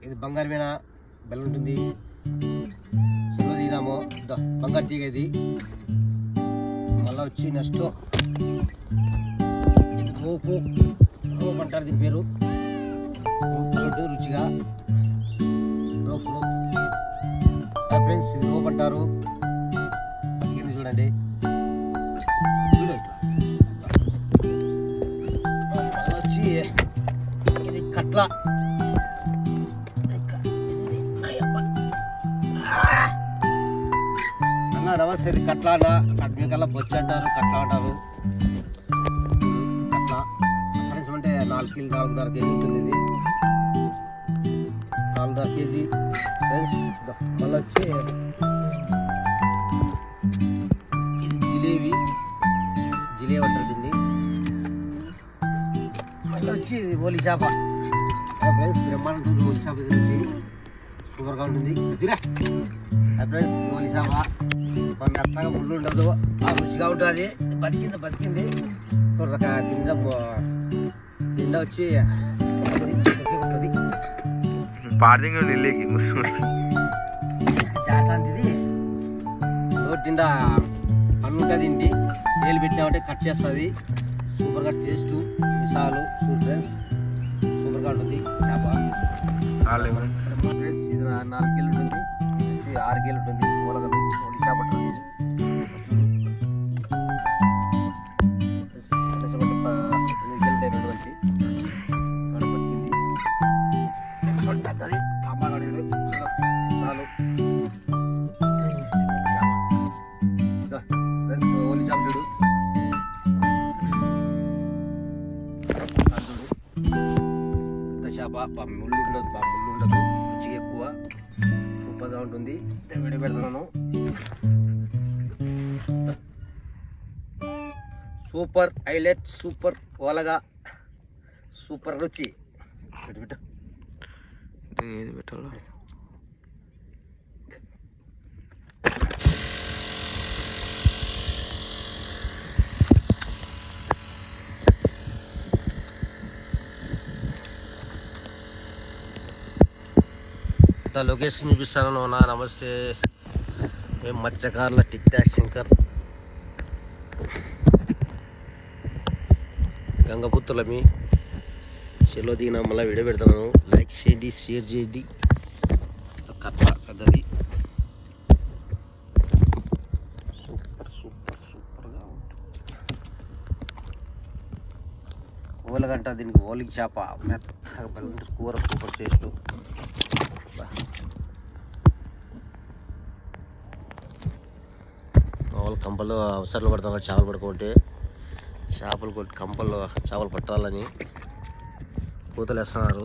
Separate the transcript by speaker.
Speaker 1: ఇది బంగారు మీన బెల్ల ఉంటుంది. చెరువు దిగినాము, బంగారు తీగ ఇది. మళ్ళీ వచ్చి నెక్స్ట్ రోపు అంటారు దీని పేరు. ఉంటుంది రుచిగా రోప్ ఫ్రెండ్స్, ఇది రోప్ అంటారు. బతికింది చూడండి, వచ్చి ఇది కట్ల. నమస్తే, కట్ల కట్ల కల్లా బొచ్చు అంటారు, కట్ల అంటారు. కట్ల ఫ్రెండ్స్ అంటే 4 కిలో 4.5 కేజీ ఉంటుంది. ఇది 4.5 కేజీ ఫ్రెండ్స్. మళ్ళీ వచ్చి ఇది జిలేబీ అంటారు దీన్ని. మళ్ళీ వచ్చి ఇది ఓలి చేప ఫ్రెండ్స్. బ్రహ్మాండం ఓలి చేప గురించి సూపర్గా ఉంటుంది ఫ్రెండ్స్. ఓలి చేప మెత్తగా ముళ్ళు ఉండదు, రుచిగా ఉంటుంది. బతికింది గిండ వచ్చి ఉంటుంది. జాటాంటిది నోటి నిండా పన్ను ఉంటుంది. ఇంటి నీళ్ళు పెట్టినామంటే కట్ చేస్తుంది. సూపర్గా టేస్ట్ మిసాలు ఫ్రెండ్స్, సూపర్గా ఉంటుంది చేప. ఇది 4 కిలో ఉంటుంది, 6 కిలో ఉంటుంది. ఓలగలు ఓలి చేప ఉంటుంది. 8 కిలో టైం వచ్చి బతికింది. పెద్దది సాంబారు చాలు ఫ్రెండ్స్. ఓలి చేప చూడు, పెద్ద చేప. ముళ్ళు ఉండదు, రుచి ఎక్కువ, సూపర్గా ఉంటుంది. వీడియో పెడుతున్నాను. సూపర్ హైలైట్, సూపర్ ఓలగా, సూపర్ రుచి. లొకేషన్ చూపిస్తాను. నమస్తే, మేము మత్స్యకారుల టిక్ టాక్ శంకర్ గంగపుత్రులమి. చెల్లో దిగిన మళ్ళీ వీడియో పెడతాను. లైక్ చేయండి, షేర్ చేయండి. కట్ల పెద్దది, సూపర్గా ఉంటుంది. ఓలగంట దీనికి ఓలికి చేప మెత్తగా బెల్లంటి కూర సూపర్ టేస్ట్. మామూలు కంపల్లో అవసరాలు పడతాం కదా చేపలు పడుకుంటే. చేపలు కొట్టి కంపల్లో చేపలు పట్టాలని పూతలు వేస్తున్నారు.